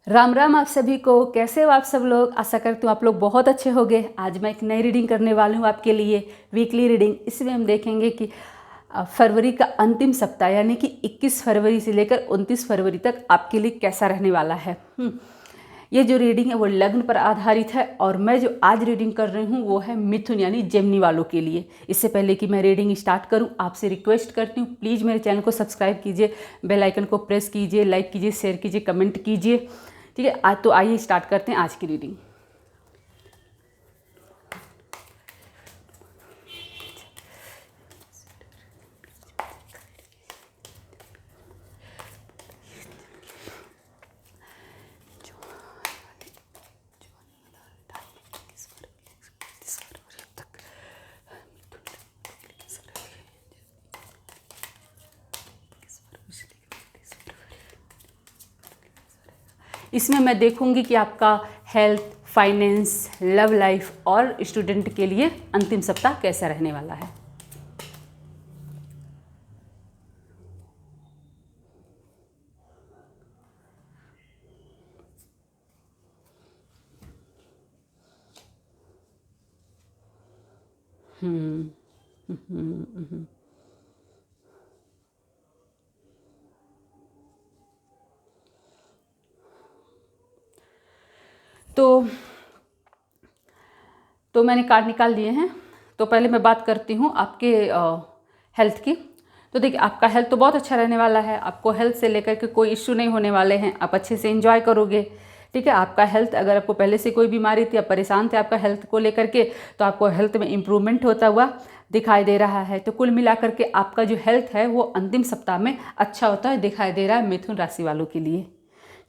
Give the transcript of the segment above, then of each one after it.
राम राम आप सभी को। कैसे हो आप सब लोग? आशा करती हूँ आप लोग बहुत अच्छे होंगे। आज मैं एक नई रीडिंग करने वाली हूँ आपके लिए, वीकली रीडिंग। इसमें हम देखेंगे कि फरवरी का अंतिम सप्ताह यानी कि 21 फरवरी से लेकर 29 फरवरी तक आपके लिए कैसा रहने वाला है। ये जो रीडिंग है वो लग्न पर आधारित है और मैं जो आज रीडिंग कर रही हूँ वो है मिथुन यानी जेमिनी वालों के लिए। इससे पहले कि मैं रीडिंग स्टार्ट करूँ, आपसे रिक्वेस्ट करती हूँ प्लीज़ मेरे चैनल को सब्सक्राइब कीजिए, बेल आइकन को प्रेस कीजिए, लाइक कीजिए, शेयर कीजिए, कमेंट कीजिए। ठीक है, आज तो आइए स्टार्ट करते हैं आज की रीडिंग। इसमें मैं देखूंगी कि आपका हेल्थ, फाइनेंस, लव लाइफ और स्टूडेंट के लिए अंतिम सप्ताह कैसा रहने वाला है। तो मैंने कार्ड निकाल लिए हैं। तो पहले मैं बात करती हूँ आपके हेल्थ की। तो देखिए, आपका हेल्थ तो बहुत अच्छा रहने वाला है। आपको हेल्थ से लेकर के कोई इश्यू नहीं होने वाले हैं। आप अच्छे से एंजॉय करोगे। ठीक है, आपका हेल्थ, अगर आपको पहले से कोई बीमारी थी, आप परेशान थे आपका हेल्थ को लेकर के, तो आपको हेल्थ में इम्प्रूवमेंट होता हुआ दिखाई दे रहा है। तो कुल मिलाकर के आपका जो हेल्थ है वो अंतिम सप्ताह में अच्छा होता है दिखाई दे रहा है मिथुन राशि वालों के लिए।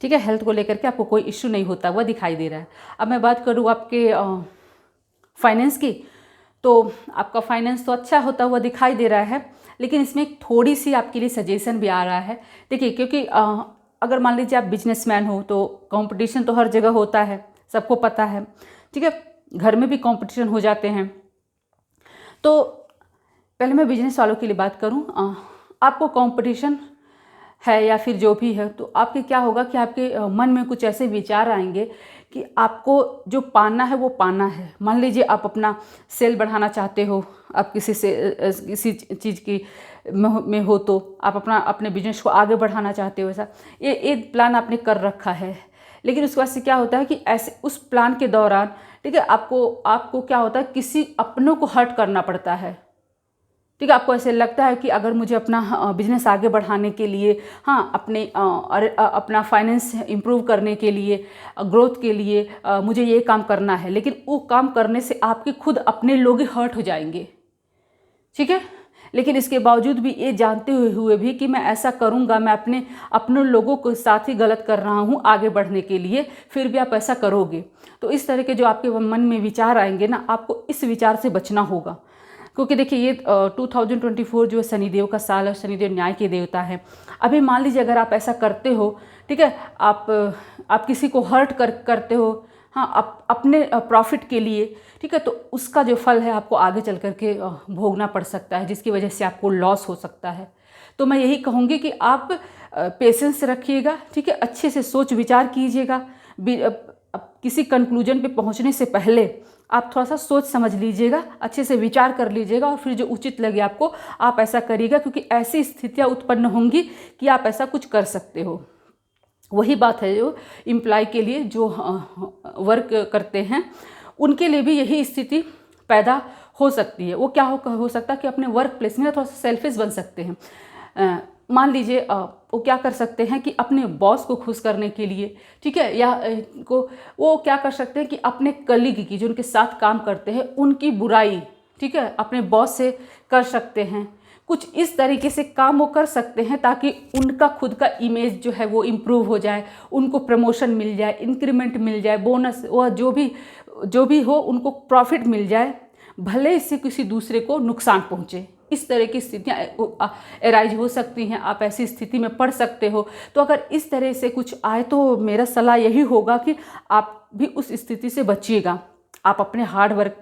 ठीक है, हेल्थ को लेकर के आपको कोई इश्यू नहीं होता हुआ दिखाई दे रहा है। अब मैं बात करूँ आपके फाइनेंस की, तो आपका फाइनेंस तो अच्छा होता हुआ दिखाई दे रहा है, लेकिन इसमें एक थोड़ी सी आपके लिए सजेशन भी आ रहा है। देखिए, क्योंकि अगर मान लीजिए आप बिजनेसमैन हो तो कंपटीशन तो हर जगह होता है, सबको पता है। ठीक है, घर में भी कंपटीशन हो जाते हैं। तो पहले मैं बिजनेस वालों के लिए बात करूं, आपको कंपटीशन है या फिर जो भी है, तो आपके क्या होगा कि आपके मन में कुछ ऐसे विचार आएंगे कि आपको जो पाना है वो पाना है। मान लीजिए आप अपना सेल बढ़ाना चाहते हो, आप किसी चीज़ की में हो, तो आप अपने बिजनेस को आगे बढ़ाना चाहते हो। ऐसा ये एक प्लान आपने कर रखा है, लेकिन उसके बाद से क्या होता है कि ऐसे उस प्लान के दौरान, ठीक है, आपको क्या होता है, किसी अपनों को हर्ट करना पड़ता है। ठीक है, आपको ऐसे लगता है कि अगर मुझे अपना बिजनेस आगे बढ़ाने के लिए, हाँ, अपना फाइनेंस इम्प्रूव करने के लिए, ग्रोथ के लिए मुझे ये काम करना है, लेकिन वो काम करने से आपके खुद अपने लोग ही हर्ट हो जाएंगे। ठीक है, लेकिन इसके बावजूद भी ये जानते हुए भी कि मैं ऐसा करूँगा, मैं अपने लोगों के साथ ही गलत कर रहा हूँ आगे बढ़ने के लिए, फिर भी आप ऐसा करोगे। तो इस तरह के जो आपके मन में विचार आएंगे ना, आपको इस विचार से बचना होगा। क्योंकि देखिए, ये 2024 जो है शनिदेव का साल है, शनिदेव न्याय के देवता है। अभी मान लीजिए अगर आप ऐसा करते हो, ठीक है, आप किसी को हर्ट करते हो, हाँ, अपने प्रॉफिट के लिए, ठीक है, तो उसका जो फल है आपको आगे चल करके भोगना पड़ सकता है, जिसकी वजह से आपको लॉस हो सकता है। तो मैं यही कहूँगी कि आप पेशेंस रखिएगा। ठीक है, अच्छे से सोच विचार कीजिएगा। किसी कंक्लूजन पे पहुँचने से पहले आप थोड़ा सा सोच समझ लीजिएगा, अच्छे से विचार कर लीजिएगा, और फिर जो उचित लगे आपको आप ऐसा करिएगा, क्योंकि ऐसी स्थितियाँ उत्पन्न होंगी कि आप ऐसा कुछ कर सकते हो। वही बात है जो एम्प्लॉय के लिए, जो वर्क करते हैं, उनके लिए भी यही स्थिति पैदा हो सकती है। वो क्या हो सकता है कि अपने वर्क प्लेस में थोड़ा सा सेल्फिश बन सकते हैं। मान लीजिए वो क्या कर सकते हैं कि अपने बॉस को खुश करने के लिए, ठीक है, या वो क्या कर सकते हैं कि अपने कलीग की, जो उनके साथ काम करते हैं, उनकी बुराई, ठीक है, अपने बॉस से कर सकते हैं। कुछ इस तरीके से काम वो कर सकते हैं ताकि उनका खुद का इमेज जो है वो इम्प्रूव हो जाए, उनको प्रमोशन मिल जाए, इंक्रीमेंट मिल जाए, बोनस, वह जो भी हो, उनको प्रॉफिट मिल जाए, भले इससे किसी दूसरे को नुकसान पहुँचे। इस तरह की स्थितियाँ अराइज हो सकती हैं, आप ऐसी स्थिति में पड़ सकते हो। तो अगर इस तरह से कुछ आए तो मेरा सलाह यही होगा कि आप भी उस स्थिति से बचिएगा। आप अपने हार्ड वर्क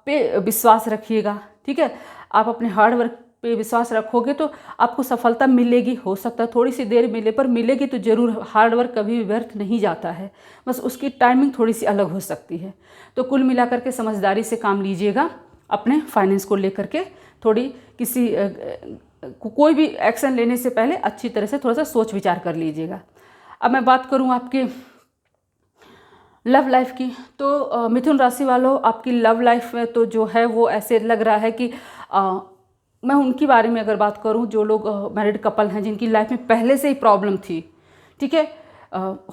पे विश्वास रखिएगा। ठीक है, आप अपने हार्ड वर्क पे विश्वास रखोगे तो आपको सफलता मिलेगी। हो सकता है थोड़ी सी देर मिले, पर मिलेगी तो ज़रूर। हार्ड वर्क कभी भी व्यर्थ नहीं जाता है, बस उसकी टाइमिंग थोड़ी सी अलग हो सकती है। तो कुल मिलाकर के समझदारी से काम लीजिएगा अपने फाइनेंस को लेकर के। थोड़ी कोई भी एक्शन लेने से पहले अच्छी तरह से थोड़ा सा सोच विचार कर लीजिएगा। अब मैं बात करूँ आपके लव लाइफ की, तो मिथुन राशि वालों, आपकी लव लाइफ में तो जो है वो ऐसे लग रहा है कि मैं उनके बारे में अगर बात करूं जो लोग मैरिड कपल हैं, जिनकी लाइफ में पहले से ही प्रॉब्लम थी, ठीक है,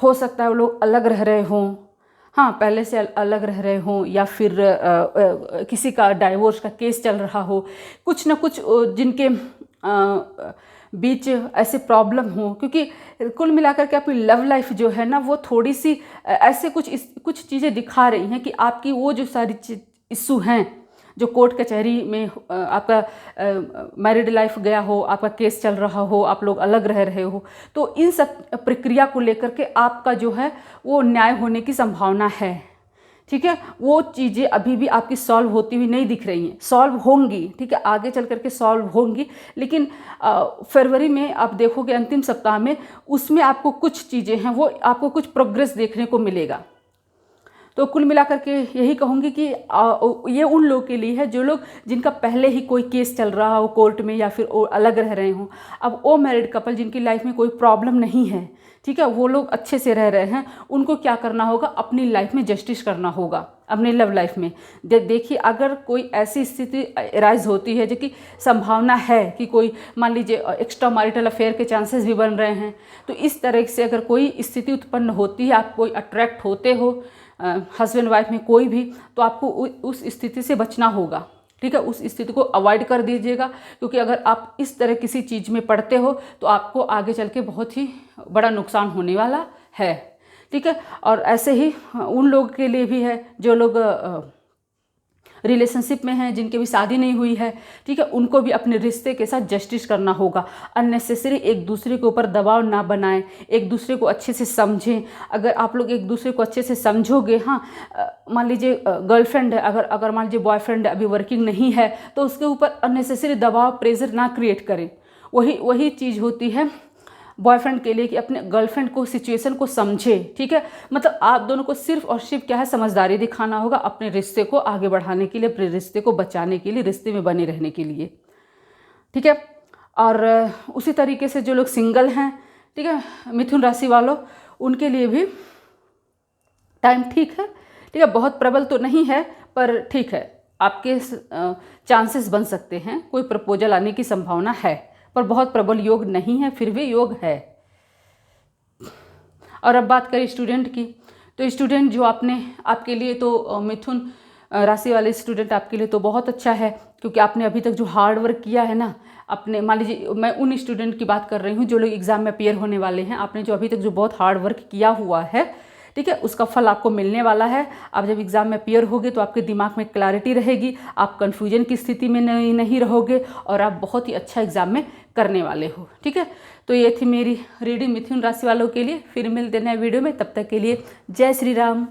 हो सकता है वो लोग अलग रह रहे हों, हाँ पहले से अलग रह रहे हों, या फिर किसी का डाइवोर्स का केस चल रहा हो, कुछ ना कुछ जिनके बीच ऐसे प्रॉब्लम हो। क्योंकि कुल मिलाकर के आपकी लव लाइफ जो है ना, वो थोड़ी सी ऐसे कुछ चीज़ें दिखा रही हैं कि आपकी वो जो सारी इशू हैं, जो कोर्ट कचहरी में आपका मैरिड लाइफ गया हो, आपका केस चल रहा हो, आप लोग अलग रह रहे हो, तो इन सब प्रक्रिया को लेकर के आपका जो है वो न्याय होने की संभावना है। ठीक है, वो चीज़ें अभी भी आपकी सॉल्व होती हुई नहीं दिख रही हैं, सॉल्व होंगी, ठीक है, आगे चल करके सॉल्व होंगी। लेकिन फरवरी में आप देखोगे अंतिम सप्ताह में, उसमें आपको कुछ चीज़ें हैं वो आपको कुछ प्रोग्रेस देखने को मिलेगा। तो कुल मिलाकर के यही कहूँगी कि ये उन लोगों के लिए है जो लोग जिनका पहले ही कोई केस चल रहा हो कोर्ट में, या फिर वो अलग रह रहे हों। अब वो मैरिड कपल जिनकी लाइफ में कोई प्रॉब्लम नहीं है, ठीक है, वो लोग अच्छे से रह रहे हैं, उनको क्या करना होगा, अपनी लाइफ में जस्टिस करना होगा, अपनी लव लाइफ में। देखिए, अगर कोई ऐसी स्थिति राइज होती है जो कि संभावना है कि कोई मान लीजिए एक्स्ट्रा मैरिटल अफेयर के चांसेस भी बन रहे हैं, तो इस तरह से अगर कोई स्थिति उत्पन्न होती है, आप कोई अट्रैक्ट होते हो हस्बैंड वाइफ में कोई भी, तो आपको उस स्थिति से बचना होगा। ठीक है, उस स्थिति को अवॉइड कर दीजिएगा, क्योंकि अगर आप इस तरह किसी चीज़ में पड़ते हो तो आपको आगे चल के बहुत ही बड़ा नुकसान होने वाला है। ठीक है, और ऐसे ही उन लोगों के लिए भी है जो लोग रिलेशनशिप में हैं, जिनकी भी शादी नहीं हुई है, ठीक है, उनको भी अपने रिश्ते के साथ जस्टिस करना होगा। अननेसेसरी एक दूसरे के ऊपर दबाव ना बनाएं, एक दूसरे को अच्छे से समझें। अगर आप लोग एक दूसरे को अच्छे से समझोगे, हाँ मान लीजिए गर्लफ्रेंड है, अगर मान लीजिए बॉयफ्रेंड अभी वर्किंग नहीं है, तो उसके ऊपर अननेसेसरी दबाव प्रेशर ना क्रिएट करें। वही चीज़ होती है बॉयफ्रेंड के लिए कि अपने गर्लफ्रेंड को सिचुएशन को समझे। ठीक है, मतलब आप दोनों को सिर्फ और सिर्फ क्या है, समझदारी दिखाना होगा अपने रिश्ते को आगे बढ़ाने के लिए, अपने रिश्ते को बचाने के लिए, रिश्ते में बने रहने के लिए। ठीक है, और उसी तरीके से जो लोग सिंगल हैं, ठीक है, मिथुन राशि वालों, उनके लिए भी टाइम ठीक है। ठीक है, बहुत प्रबल तो नहीं है, पर ठीक है, आपके चांसेस बन सकते हैं, कोई प्रपोजल आने की संभावना है, पर बहुत प्रबल योग नहीं है, फिर भी योग है। और अब बात करें स्टूडेंट की, तो स्टूडेंट जो आपके लिए तो मिथुन राशि वाले स्टूडेंट आपके लिए तो बहुत अच्छा है, क्योंकि आपने अभी तक जो हार्ड वर्क किया है ना, अपने मान लीजिए मैं उन स्टूडेंट की बात कर रही हूँ जो लोग एग्ज़ाम में अपीयर होने वाले हैं। आपने जो अभी तक जो बहुत हार्ड वर्क किया हुआ है, ठीक है, उसका फल आपको मिलने वाला है। आप जब एग्ज़ाम में अपीयर होगे तो आपके दिमाग में क्लैरिटी रहेगी, आप कन्फ्यूजन की स्थिति में नहीं रहोगे, और आप बहुत ही अच्छा एग्ज़ाम में करने वाले हो। ठीक है, तो ये थी मेरी रीडिंग मिथुन राशि वालों के लिए। फिर मिलते हैं नए वीडियो में, तब तक के लिए जय श्री राम।